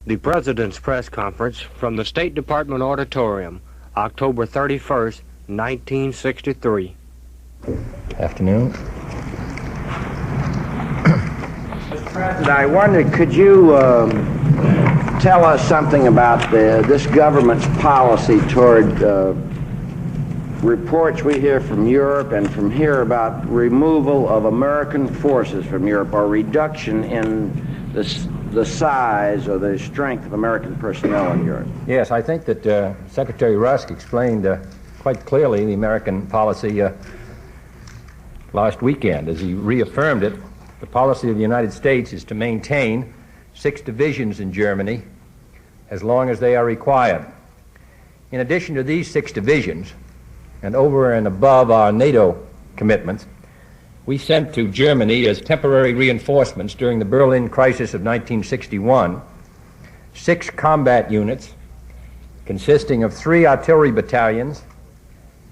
The President's Press Conference from the State Department Auditorium, October 31st, 1963. Afternoon. Mr. President, I wondered, could you tell us something about this government's policy toward reports we hear from Europe and from here about removal of American forces from Europe or reduction in the size or the strength of American personnel in Europe? Yes, I think that Secretary Rusk explained quite clearly the American policy last weekend as he reaffirmed it. The policy of the United States is to maintain 6 divisions in Germany as long as they are required. In addition to these 6 divisions, and over and above our NATO commitments, we sent to Germany as temporary reinforcements during the Berlin crisis of 1961 6 combat units consisting of 3 artillery battalions,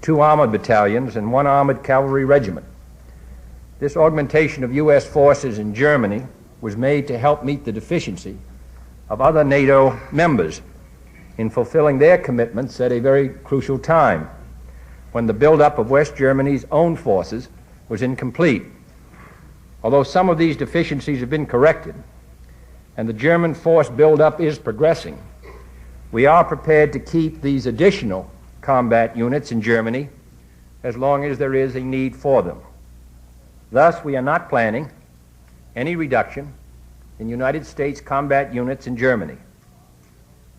2 armored battalions, and 1 armored cavalry regiment. This augmentation of U.S. forces in Germany was made to help meet the deficiency of other NATO members in fulfilling their commitments at a very crucial time, when the buildup of West Germany's own forces was incomplete. Although some of these deficiencies have been corrected and the German force buildup is progressing, we are prepared to keep these additional combat units in Germany as long as there is a need for them. Thus, we are not planning any reduction in United States combat units in Germany.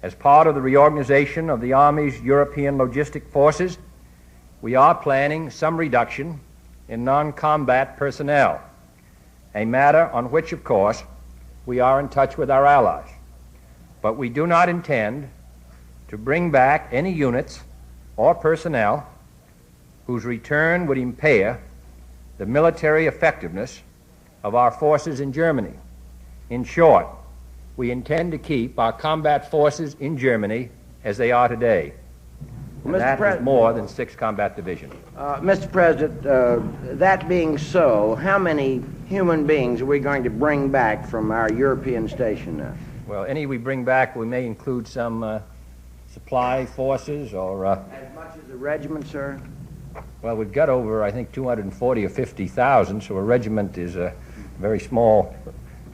As part of the reorganization of the Army's European logistic forces, we are planning some reduction in non-combat personnel, a matter on which, of course, we are in touch with our allies. But we do not intend to bring back any units or personnel whose return would impair the military effectiveness of our forces in Germany. In short, we intend to keep our combat forces in Germany as they are today. And that is more than 6 combat divisions. Mr. President, that being so, how many human beings are we going to bring back from our European station now? Well, any we bring back, we may include some supply forces or... As much as a regiment, sir? Well, we've got over, I think, 240 or 50,000, so a regiment is a very small,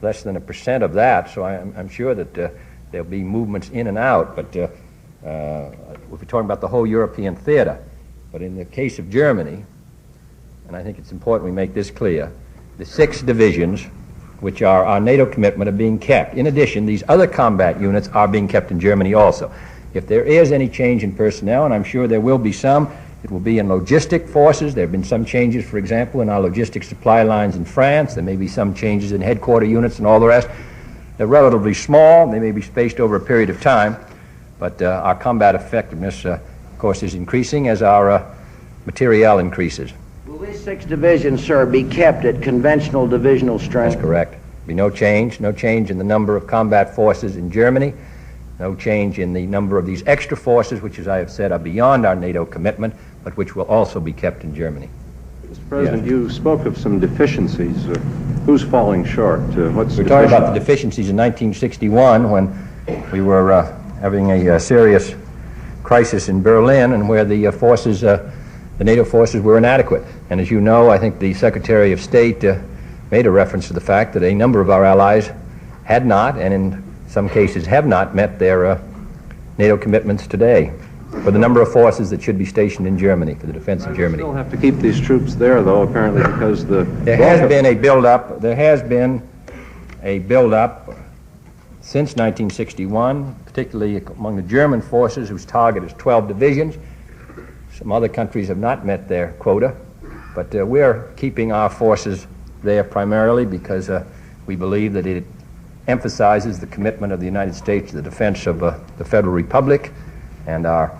less than 1% of that, so I'm sure that there'll be movements in and out, but we're talking about the whole European theater. But in the case of Germany, and I think it's important we make this clear, the 6 divisions, which are our NATO commitment, are being kept. In addition, these other combat units are being kept in Germany also. If there is any change in personnel, and I'm sure there will be some, it will be in logistic forces. There have been some changes, for example, in our logistic supply lines in France. There may be some changes in headquarter units and all the rest. They're relatively small. They may be spaced over a period of time. But our combat effectiveness, of course, is increasing as our materiel increases. Will these 6 divisions, sir, be kept at conventional divisional strength? That's correct. Be no change in the number of combat forces in Germany, no change in the number of these extra forces, which, as I have said, are beyond our NATO commitment, but which will also be kept in Germany. Mr. President, yes. You spoke of some deficiencies. Who's falling short? We're talking about the deficiencies in 1961 when we were having a serious crisis in Berlin and where the forces, the NATO forces, were inadequate. And as you know, I think the Secretary of State made a reference to the fact that a number of our allies had not, and in some cases have not, met their NATO commitments today for the number of forces that should be stationed in Germany for the defense of Germany. We still have to keep these troops there, though, apparently, because there has been a build-up. There has been a build-up since 1961, particularly among the German forces, whose target is 12 divisions. Some other countries have not met their quota, but we're keeping our forces there primarily because we believe that it emphasizes the commitment of the United States to the defense of the Federal Republic and our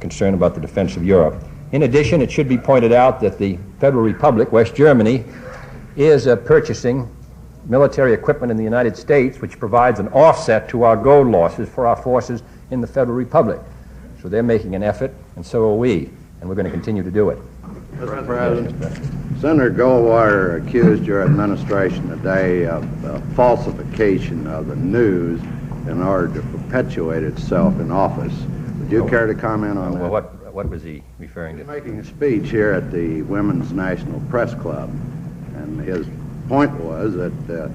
concern about the defense of Europe. In addition, it should be pointed out that the Federal Republic, West Germany, is purchasing military equipment in the United States, which provides an offset to our gold losses for our forces in the Federal Republic. So they're making an effort, and so are we, and we're going to continue to do it. Mr. President, Senator Goldwater accused your administration today of falsification of the news in order to perpetuate itself in office. Would you care to comment on that? Well, what was he referring to? Making a speech here at the Women's National Press Club, and his point was that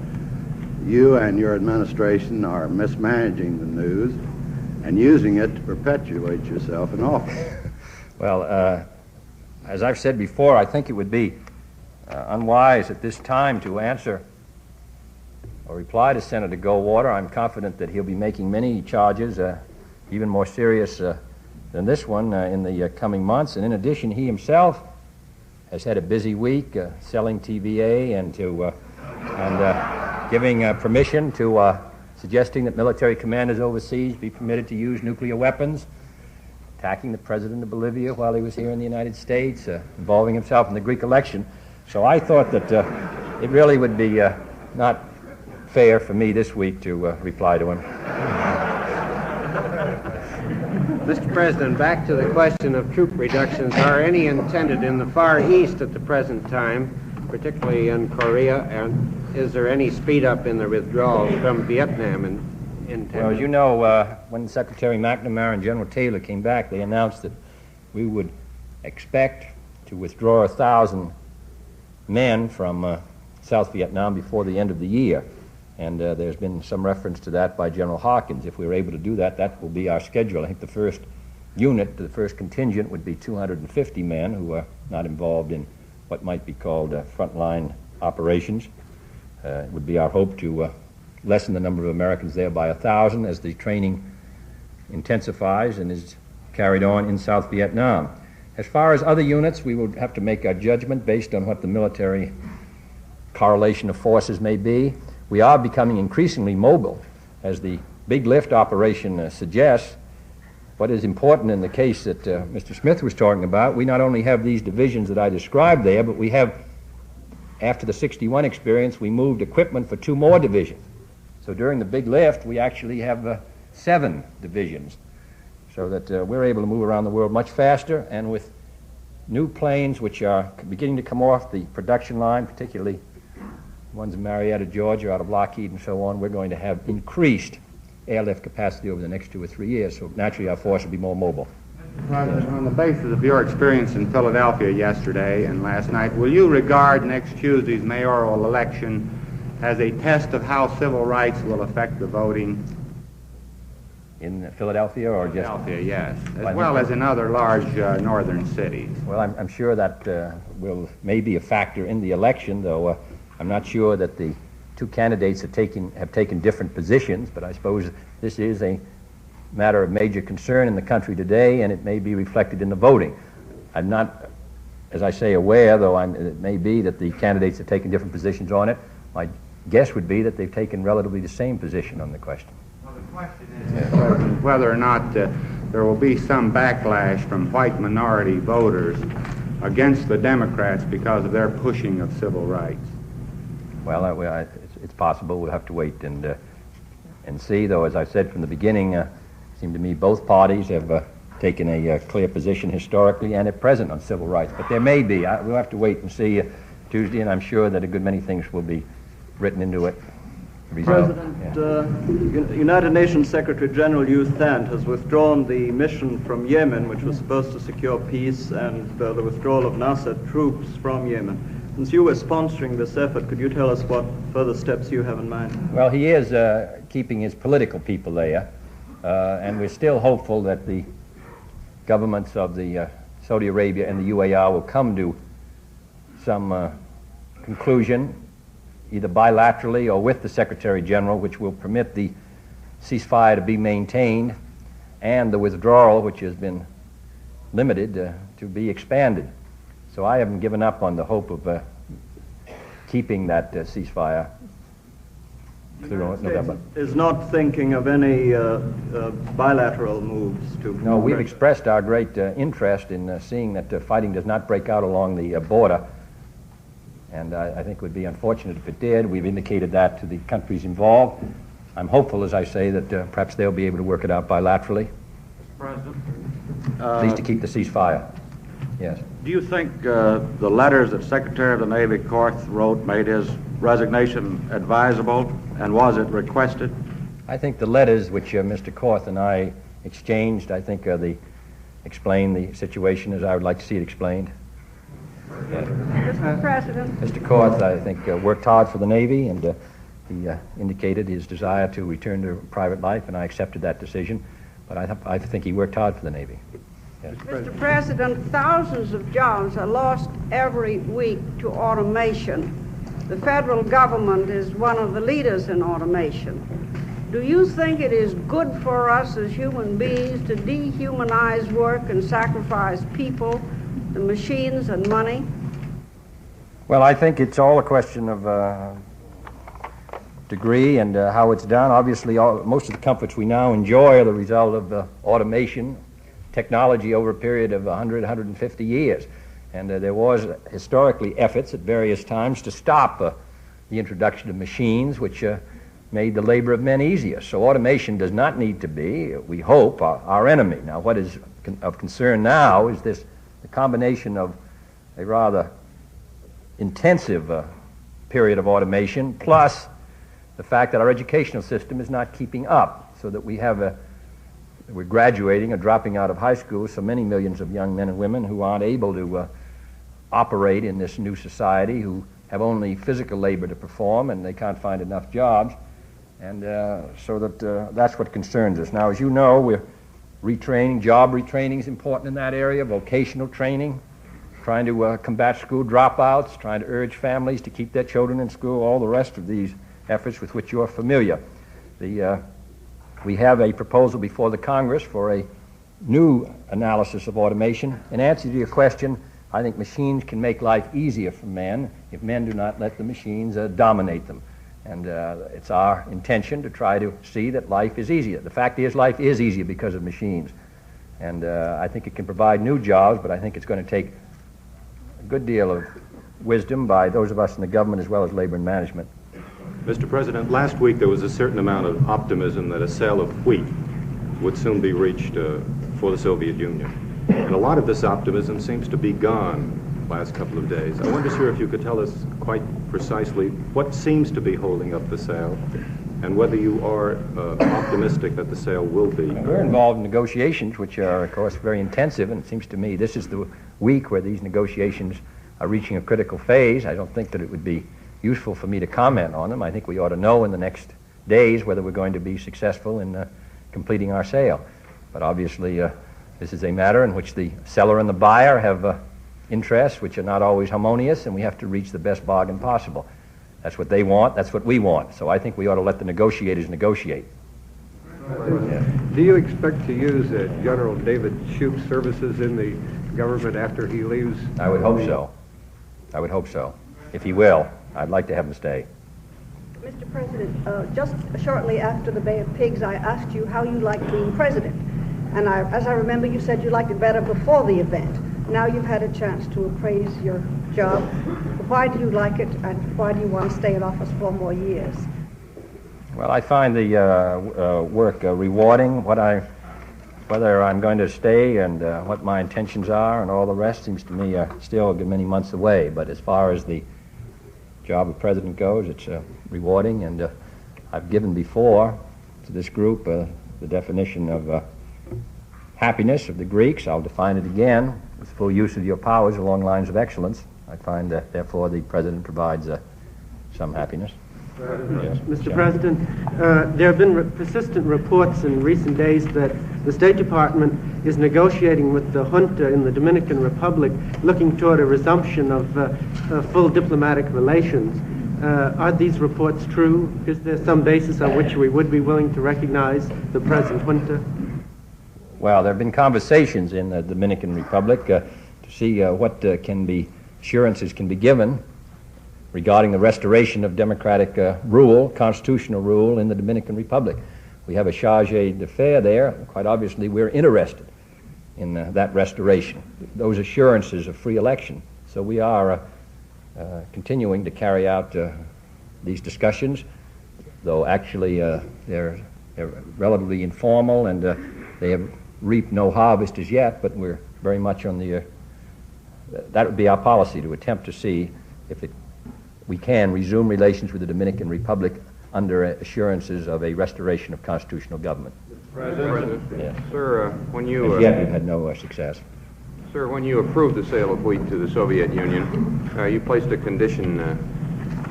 you and your administration are mismanaging the news and using it to perpetuate yourself in office. Well, as I've said before, I think it would be unwise at this time to answer or reply to Senator Goldwater. I'm confident that he'll be making many charges, even more serious than this one, in the coming months. And in addition, he himself has had a busy week selling TVA and giving permission to suggesting that military commanders overseas be permitted to use nuclear weapons, attacking the president of Bolivia while he was here in the United States, involving himself in the Greek election. So I thought that it really would be not fair for me this week to reply to him. Mr. President, back to the question of troop reductions. Are any intended in the Far East at the present time, particularly in Korea, and is there any speed up in the withdrawal from Vietnam intended? Well, as you know, when Secretary McNamara and General Taylor came back, they announced that we would expect to withdraw 1,000 men from South Vietnam before the end of the year. And there's been some reference to that by General Hawkins. If we were able to do that, that will be our schedule. I think the first unit, the first contingent, would be 250 men who are not involved in what might be called frontline operations. It would be our hope to lessen the number of Americans there by 1,000 as the training intensifies and is carried on in South Vietnam. As far as other units, we will have to make our judgment based on what the military correlation of forces may be. We are becoming increasingly mobile, as the Big Lift operation suggests. What is important in the case that Mr. Smith was talking about, we not only have these divisions that I described there, but we have, after the 61 experience, we moved equipment for 2 more divisions. So during the Big Lift, we actually have 7 divisions, so that we're able to move around the world much faster, and with new planes which are beginning to come off the production line, particularly ones in Marietta, Georgia, out of Lockheed and so on, we're going to have increased airlift capacity over the next 2 or 3 years, so naturally our force will be more mobile. President, on the basis of your experience in Philadelphia yesterday and last night, will you regard next Tuesday's mayoral election as a test of how civil rights will affect the voting? In Philadelphia or just? Philadelphia, yes, as well as in other large northern cities. Well, I'm sure that may be a factor in the election, though I'm not sure that the 2 candidates have taken different positions, but I suppose this is a matter of major concern in the country today, and it may be reflected in the voting. I'm not, as I say, aware, though it may be that the candidates have taken different positions on it. My guess would be that they've taken relatively the same position on the question. Well, the question is whether or not there will be some backlash from white minority voters against the Democrats because of their pushing of civil rights. Well, it's possible. We'll have to wait and see, though, as I said from the beginning, it seemed to me both parties have taken a clear position historically and at present on civil rights. But there may be. We'll have to wait and see Tuesday, and I'm sure that a good many things will be written into it. President, United Nations Secretary General U Thant has withdrawn the mission from Yemen, which was supposed to secure peace, and the withdrawal of Nasser troops from Yemen. Since you were sponsoring this effort, could you tell us what further steps you have in mind? Well, he is keeping his political people there, and we're still hopeful that the governments of the Saudi Arabia and the UAR will come to some conclusion, either bilaterally or with the Secretary General, which will permit the ceasefire to be maintained and the withdrawal, which has been limited, to be expanded. So I haven't given up on the hope of keeping that ceasefire through November. Is not thinking of any bilateral moves to... No, we've expressed our great interest in seeing that fighting does not break out along the border, and I think it would be unfortunate if it did. We've indicated that to the countries involved. I'm hopeful, as I say, that perhaps they'll be able to work it out bilaterally. President? At least to keep the ceasefire. Yes. Do you think the letters that Secretary of the Navy Korth wrote made his resignation advisable, and was it requested? I think the letters which Mr. Korth and I exchanged, I think explain the situation as I would like to see it explained. Mr. President. Mr. Korth, I think, worked hard for the Navy, and he indicated his desire to return to private life, and I accepted that decision. But I think he worked hard for the Navy. Yes. Mr. President, thousands of jobs are lost every week to automation. The federal government is one of the leaders in automation. Do you think it is good for us as human beings to dehumanize work and sacrifice people, the machines, and money? Well, I think it's all a question of degree and how it's done. Obviously, most of the comforts we now enjoy are the result of automation, technology over a period of 100, 150 years. And there was historically efforts at various times to stop the introduction of machines, which made the labor of men easier. So automation does not need to be, we hope, our enemy. Now, what is of concern now is the combination of a rather intensive period of automation, plus the fact that our educational system is not keeping up, so that we're graduating or dropping out of high school so many millions of young men and women who aren't able to operate in this new society, who have only physical labor to perform, and they can't find enough jobs. And so that's what concerns us. Now, as you know, we're retraining. Job retraining is important in that area, vocational training, trying to combat school dropouts, trying to urge families to keep their children in school, all the rest of these efforts with which you're familiar. We have a proposal before the Congress for a new analysis of automation. In answer to your question, I think machines can make life easier for men if men do not let the machines dominate them. And it's our intention to try to see that life is easier. The fact is, life is easier because of machines. And I think it can provide new jobs, but I think it's going to take a good deal of wisdom by those of us in the government as well as labor and management. Mr. President, last week there was a certain amount of optimism that a sale of wheat would soon be reached for the Soviet Union. And a lot of this optimism seems to be gone last couple of days. I wonder, sir, if you could tell us quite precisely what seems to be holding up the sale and whether you are optimistic that the sale will be. We're involved in negotiations, which are, of course, very intensive, and it seems to me this is the week where these negotiations are reaching a critical phase. I don't think that it would be useful for me to comment on them. I think we ought to know in the next days whether we're going to be successful in completing our sale. But obviously, this is a matter in which the seller and the buyer have interests which are not always harmonious, and we have to reach the best bargain possible. That's what they want, that's what we want. So I think we ought to let the negotiators negotiate. Do you expect to use General David Shoup's services in the government after he leaves? I would hope so. I would hope so. If he will, I'd like to have him stay. Mr. President, just shortly after the Bay of Pigs, I asked you how you liked being president. And as I remember, you said you liked it better before the event. Now you've had a chance to appraise your job. Why do you like it, and why do you want to stay in office 4 more years? Well, I find the work rewarding. Whether I'm going to stay and what my intentions are and all the rest seems to me still a good many months away. But as far as the job of president goes, it's rewarding. And I've given before to this group the definition of happiness of the Greeks. I'll define it again. With full use of your powers along lines of excellence. I find that, therefore, the president provides some happiness. Yes. Mr. President, there have been persistent reports in recent days that the State Department is negotiating with the junta in the Dominican Republic, looking toward a resumption of full diplomatic relations. Are these reports true? Is there some basis on which we would be willing to recognize the present junta? Well, there have been conversations in the Dominican Republic to see what assurances can be given regarding the restoration of democratic rule, constitutional rule in the Dominican Republic. We have a charge d'affaires there. Quite obviously, we're interested in that restoration, those assurances of free election. So we are continuing to carry out these discussions, though actually they're relatively informal and they have reaped no harvest as yet, but we're very much on the, that would be our policy, to attempt to see if we can resume relations with the Dominican Republic under assurances of a restoration of constitutional government. President? Yes. Sir, when you... As yet, we've had no success. Sir, when you approved the sale of wheat to the Soviet Union, you placed a condition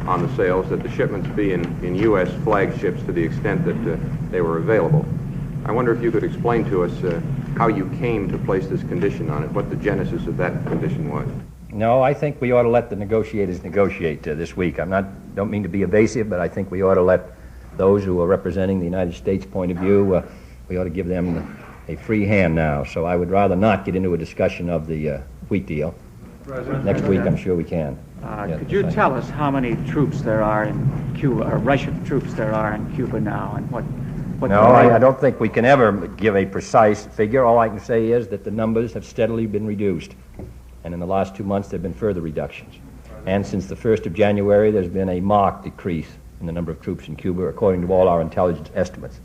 on the sales that the shipments be in U.S. flagships to the extent that they were available. I wonder if you could explain to us how you came to place this condition on it, what the genesis of that condition was. No, I think we ought to let the negotiators negotiate this week. Don't mean to be evasive, but I think we ought to let those who are representing the United States point of view, we ought to give them a free hand now. So I would rather not get into a discussion of the wheat deal. Next week, I'm sure we can. Could you tell us how many troops there are in Cuba, or Russian troops there are in Cuba now, and what No, I don't think we can ever give a precise figure. All I can say is that the numbers have steadily been reduced. And in the last 2 months, there have been further reductions. And since the 1st of January, there's been a marked decrease in the number of troops in Cuba, according to all our intelligence estimates.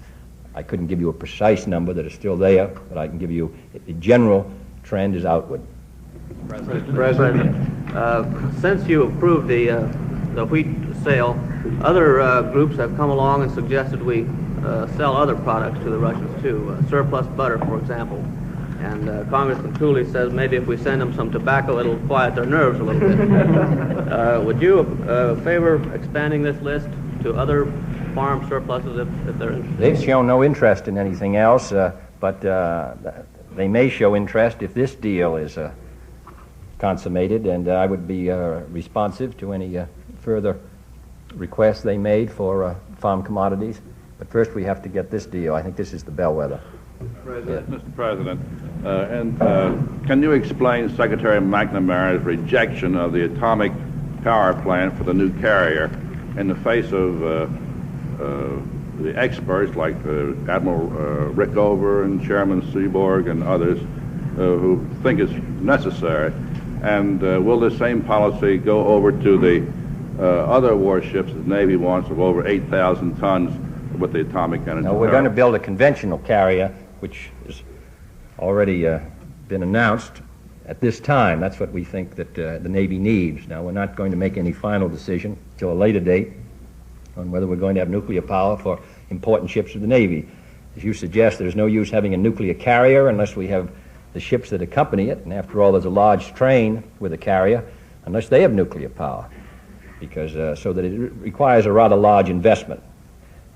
I couldn't give you a precise number that is still there, but I can give you the general trend is outward. Mr. President, since you approved the wheat sale, other groups have come along and suggested we sell other products to the Russians too, surplus butter, for example. And Congressman Cooley says maybe if we send them some tobacco, it'll quiet their nerves a little bit. Would you favor expanding this list to other farm surpluses if they're interested? They've shown no interest in anything else, but they may show interest if this deal is consummated, and I would be responsive to any further requests they made for farm commodities. But first we have to get this deal. I think this is the bellwether. Mr. President, can you explain Secretary McNamara's rejection of the atomic power plant for the new carrier in the face of the experts like Admiral Rickover and Chairman Seaborg and others who think it's necessary? And will the same policy go over to the other warships the Navy wants of over 8,000 tons with the atomic energy? No, we're going to build a conventional carrier, which has already been announced at this time. That's what we think that the Navy needs. Now, we're not going to make any final decision till a later date on whether we're going to have nuclear power for important ships of the Navy. As you suggest, there's no use having a nuclear carrier unless we have the ships that accompany it, and after all, there's a large train with a carrier, unless they have nuclear power, because so that it requires a rather large investment.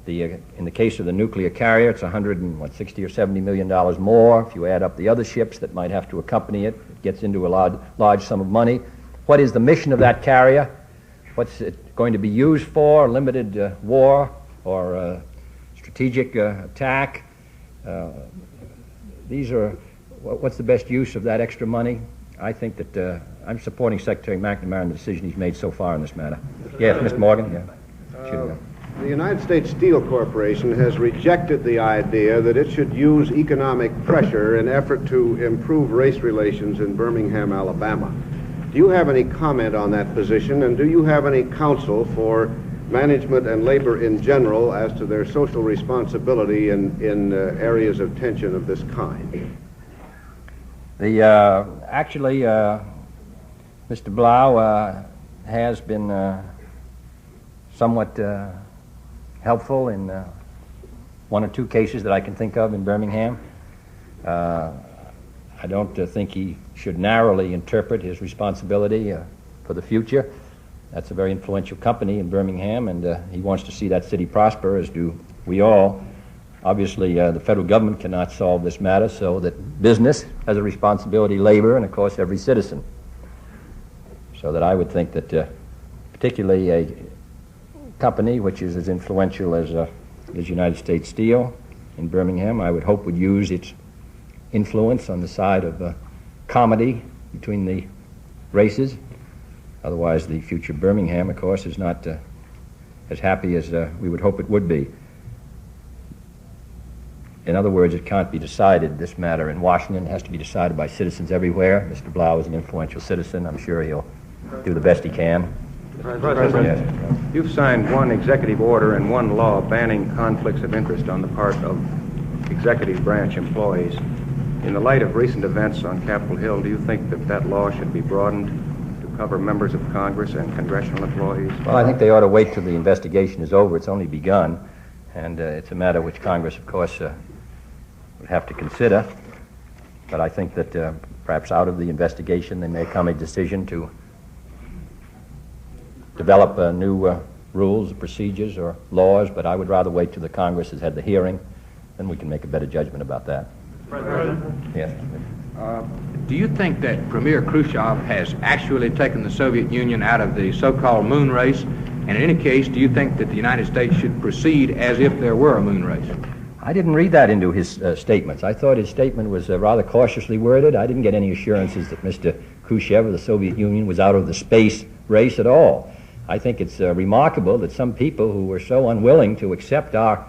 In the case of the nuclear carrier, it's $60 or $70 million more. If you add up the other ships that might have to accompany it, it gets into a large sum of money. What is the mission of that carrier? What's it going to be used for? Limited war or strategic attack? What's the best use of that extra money? I think that I'm supporting Secretary McNamara in the decision he's made so far in this matter. Yes, Mr. Morgan? Yeah. The United States Steel Corporation has rejected the idea that it should use economic pressure in effort to improve race relations in Birmingham, Alabama. Do you have any comment on that position, and do you have any counsel for management and labor in general as to their social responsibility in areas of tension of this kind? Actually, Mr. Blau has been somewhat helpful in one or two cases that I can think of in Birmingham. I don't think he should narrowly interpret his responsibility for the future. That's a very influential company in Birmingham, and he wants to see that city prosper, as do we all. Obviously, the federal government cannot solve this matter, so that business has a responsibility, labor, and of course every citizen. So that I would think that particularly a company which is as influential as United States Steel in Birmingham, I would hope would use its influence on the side of comedy between the races. Otherwise, the future Birmingham, of course, is not as happy as we would hope it would be. In other words, it can't be decided, this matter in Washington. It has to be decided by citizens everywhere. Mr. Blau is an influential citizen. I'm sure he'll do the best he can. President, yes. You've signed one executive order and one law banning conflicts of interest on the part of executive branch employees. In the light of recent events on Capitol Hill, do you think that that law should be broadened to cover members of Congress and congressional employees? Well, I think they ought to wait till the investigation is over. It's only begun, and it's a matter which Congress, of course, would have to consider. But I think that perhaps out of the investigation there may come a decision to develop new rules, procedures, or laws, but I would rather wait till the Congress has had the hearing, then we can make a better judgment about that. President? Yes. Do you think that Premier Khrushchev has actually taken the Soviet Union out of the so-called moon race? And in any case, do you think that the United States should proceed as if there were a moon race? I didn't read that into his statements. I thought his statement was rather cautiously worded. I didn't get any assurances that Mr. Khrushchev of the Soviet Union was out of the space race at all. I think it's remarkable that some people who were so unwilling to accept our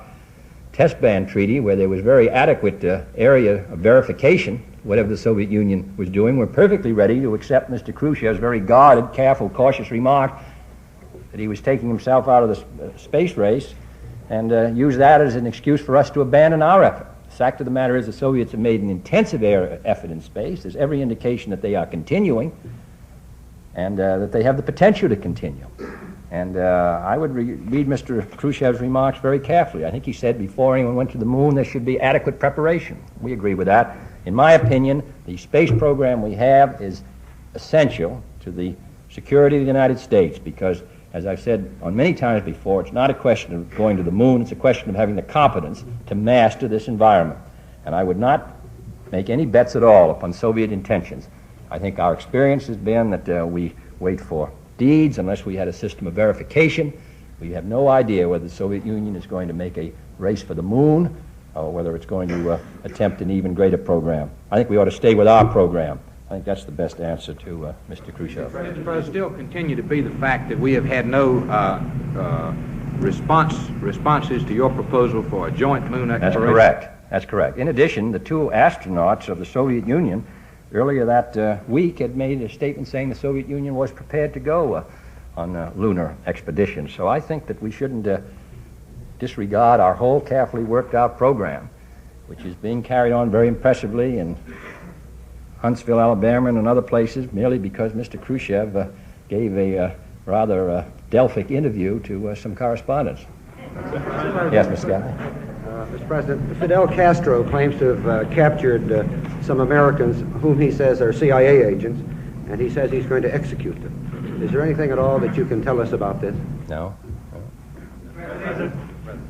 test ban treaty, where there was very adequate area of verification, whatever the Soviet Union was doing, were perfectly ready to accept Mr. Khrushchev's very guarded, careful, cautious remark that he was taking himself out of the space race and use that as an excuse for us to abandon our effort. The fact of the matter is the Soviets have made an intensive effort in space. There's every indication that they are continuing and that they have the potential to continue. And I would read Mr. Khrushchev's remarks very carefully. I think he said before anyone went to the moon there should be adequate preparation. We agree with that. In my opinion, the space program we have is essential to the security of the United States because, as I've said on many times before, it's not a question of going to the moon, it's a question of having the competence to master this environment. And I would not make any bets at all upon Soviet intentions. I think our experience has been that we wait for deeds unless we had a system of verification. We have no idea whether the Soviet Union is going to make a race for the moon or whether it's going to attempt an even greater program. I think we ought to stay with our program. I think that's the best answer to Mr. Khrushchev. There still continue to be the fact that we have had no responses to your proposal for a joint moon exploration. That's correct. That's correct. In addition, the two astronauts of the Soviet Union earlier that week had made a statement saying the Soviet Union was prepared to go on lunar expeditions. So I think that we shouldn't disregard our whole carefully worked out program, which is being carried on very impressively in Huntsville, Alabama, and in other places, merely because Mr. Khrushchev gave a rather Delphic interview to some correspondents. Yes, Mr. Scott. Mr. President, Fidel Castro claims to have captured some Americans whom he says are CIA agents, and he says he's going to execute them. Is there anything at all that you can tell us about this? No.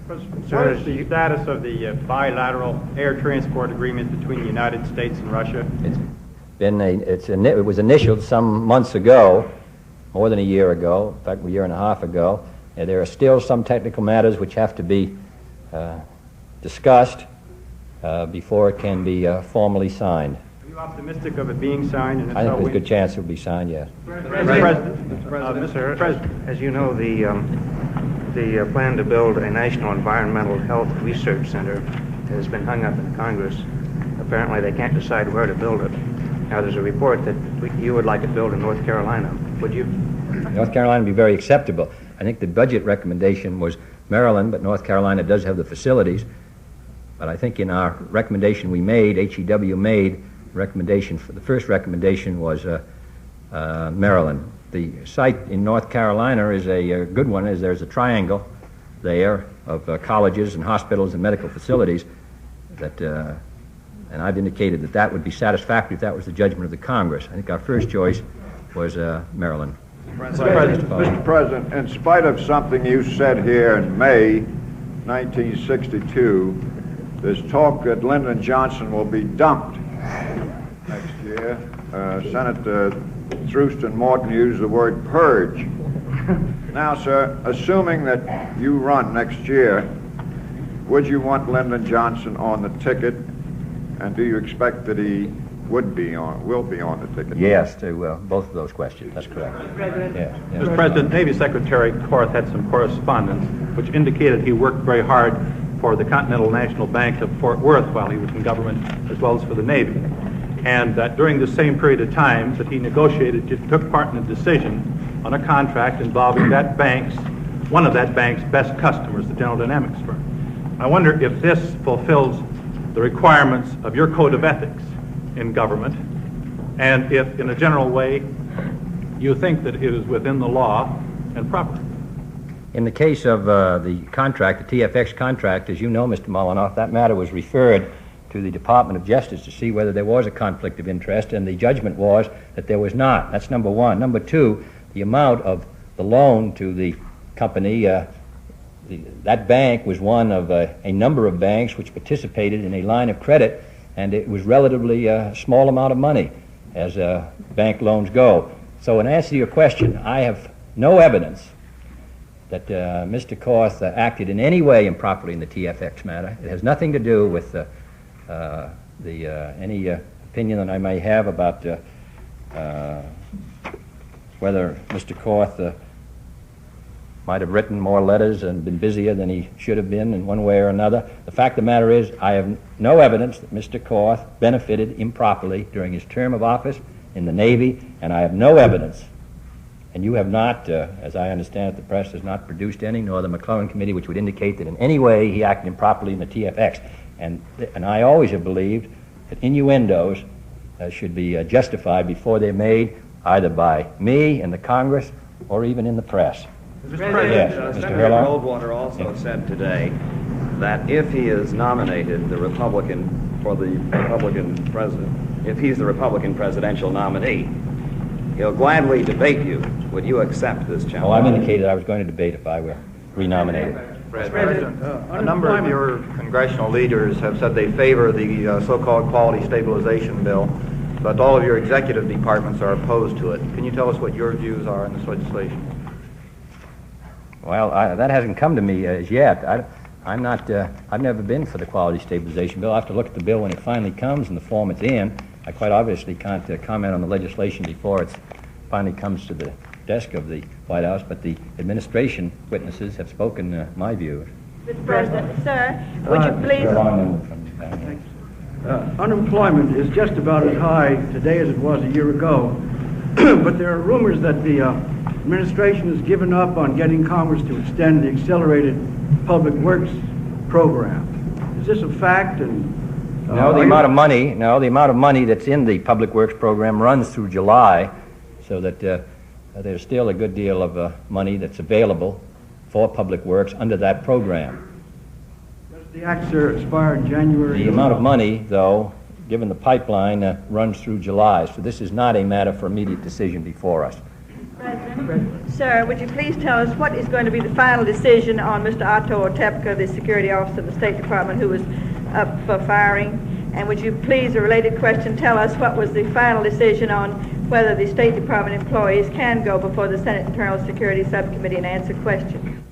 What is the status of the bilateral air transport agreement between the United States and Russia? It was initialed some months ago, more than a year ago, in fact a year and a half ago. There are still some technical matters which have to be discussed before it can be formally signed. Are you optimistic of it being signed? And I think there's a good chance it will be signed, yes. Mr. President, as you know, the plan to build a national environmental health research center has been hung up in Congress. Apparently they can't decide where to build it. Now there's a report that you would like it built in North Carolina. Would you? North Carolina would be very acceptable. I think the budget recommendation was Maryland, but North Carolina does have the facilities. But I think in our recommendation we made, HEW made, recommendation for the first recommendation was Maryland. The site in North Carolina is a good one, as there's a triangle there of colleges and hospitals and medical facilities that, and I've indicated that that would be satisfactory if that was the judgment of the Congress. I think our first choice was Maryland. Mr. President, in spite of something you said here in May 1962, there's talk that Lyndon Johnson will be dumped next year. Senator Thurston Morton used the word purge. Now, sir, assuming that you run next year, would you want Lyndon Johnson on the ticket, and do you expect that he will be on the ticket? Yes, to both of those questions. That's correct. Yeah. Mr. President, Navy Secretary Korth had some correspondence which indicated he worked very hard for the Continental National Bank of Fort Worth while he was in government, as well as for the Navy. And that during the same period of time that he negotiated, took part in a decision on a contract involving that one of that bank's best customers, the General Dynamics firm. I wonder if this fulfills the requirements of your code of ethics in government, and if in a general way you think that it is within the law and proper? In the case of the contract, the TFX contract, as you know, Mr. Molinoff, that matter was referred to the Department of Justice to see whether there was a conflict of interest, and the judgment was that there was not. That's number one. Number two, the amount of the loan to the company, that bank was one of a number of banks which participated in a line of credit, and it was relatively a small amount of money as bank loans go. So in answer to your question, I have no evidence that Mr. Korth acted in any way improperly in the TFX matter. It has nothing to do with any opinion that I may have about whether Mr. Korth might have written more letters and been busier than he should have been in one way or another. The fact of the matter is, I have no evidence that Mr. Korth benefited improperly during his term of office in the Navy, and I have no evidence, and you have not, as I understand it, the press has not produced any, nor the McClellan Committee, which would indicate that in any way he acted improperly in the TFX. And I always have believed that innuendos should be justified before they're made, either by me in the Congress or even in the press. Mr. President, Yes, Mr. Senator Hurlong? Goldwater also said today that if he is nominated the Republican for the Republican president, if he's the Republican presidential nominee, he'll gladly debate you. Would you accept this challenge? Oh, I've indicated I was going to debate if I were renominated. President, a number of your congressional leaders have said they favor the so-called quality stabilization bill, but all of your executive departments are opposed to it. Can you tell us what your views are on this legislation? Well, that hasn't come to me as yet. I'm not. I've never been for the quality stabilization bill. I have to look at the bill when it finally comes in the form it's in. I quite obviously can't comment on the legislation before it finally comes to the desk of the White House, but the administration witnesses have spoken my views. Mr. President, sir, would you please... Unemployment is just about as high today as it was a year ago, but there are rumors that the administration has given up on getting Congress to extend the accelerated public works program. Is this a fact? And No, the amount of money that's in the public works program runs through July, so that there's still a good deal of money that's available for public works under that program. Does the act, sir, expire in January? The amount of money, though, given the pipeline, runs through July, so this is not a matter for immediate decision before us. President, sir, would you please tell us what is going to be the final decision on Mr. Otto Otepka, the security officer of the State Department who was up for firing? And would you please, a related question, tell us what was the final decision on whether the State Department employees can go before the Senate Internal Security Subcommittee and answer questions?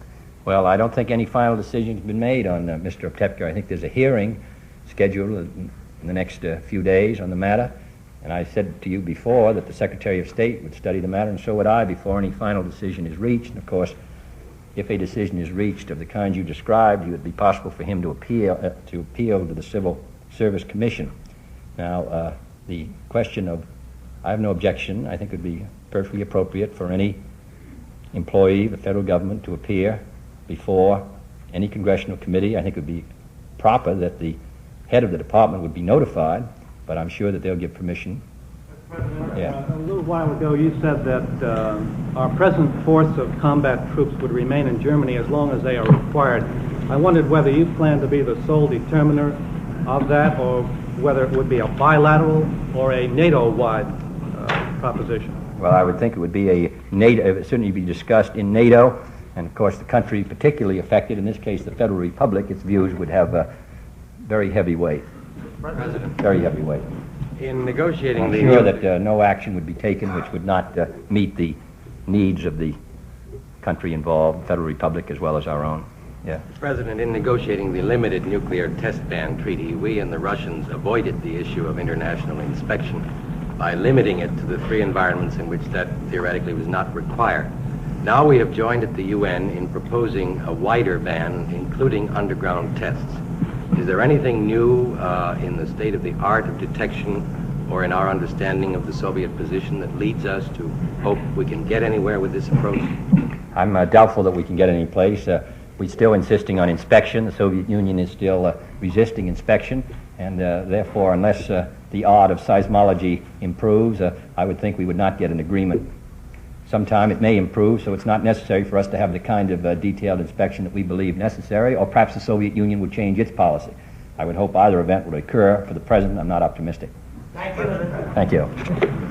Well, I don't think any final decision has been made on Mr. Otepka. I think there's a hearing scheduled in the next few days on the matter. And I said to you before that the Secretary of State would study the matter, and so would I, before any final decision is reached. And of course, if a decision is reached of the kind you described, it would be possible for him to appeal to the Civil Service Commission. Now, the question of, I have no objection. I think it would be perfectly appropriate for any employee of the federal government to appear before any congressional committee. I think it would be proper that the head of the department would be notified, but I'm sure that they'll give permission. Yeah. A little while ago you said that our present force of combat troops would remain in Germany as long as they are required. I wondered whether you plan to be the sole determiner of that, or whether it would be a bilateral or a NATO-wide proposition. Well, I would think it would be a NATO, it would certainly be discussed in NATO, and of course the country particularly affected, in this case the Federal Republic, its views would have very heavy weight. President. Very heavy weight. In negotiating I'm the... sure that no action would be taken which would not meet the needs of the country involved, Federal Republic as well as our own. Yeah. President, in negotiating the limited nuclear test ban treaty, we and the Russians avoided the issue of international inspection by limiting it to the three environments in which that theoretically was not required. Now we have joined at the UN in proposing a wider ban, including underground tests. Is there anything new in the state of the art of detection or in our understanding of the Soviet position that leads us to hope we can get anywhere with this approach? I'm doubtful that we can get any place. We're still insisting on inspection. The Soviet Union is still resisting inspection, and therefore, unless the art of seismology improves, I would think we would not get an agreement Sometime it may improve, so it's not necessary for us to have the kind of detailed inspection that we believe necessary, or perhaps the Soviet Union would change its policy. I would hope either event would occur. For the present, I'm not optimistic. Thank you. Thank you.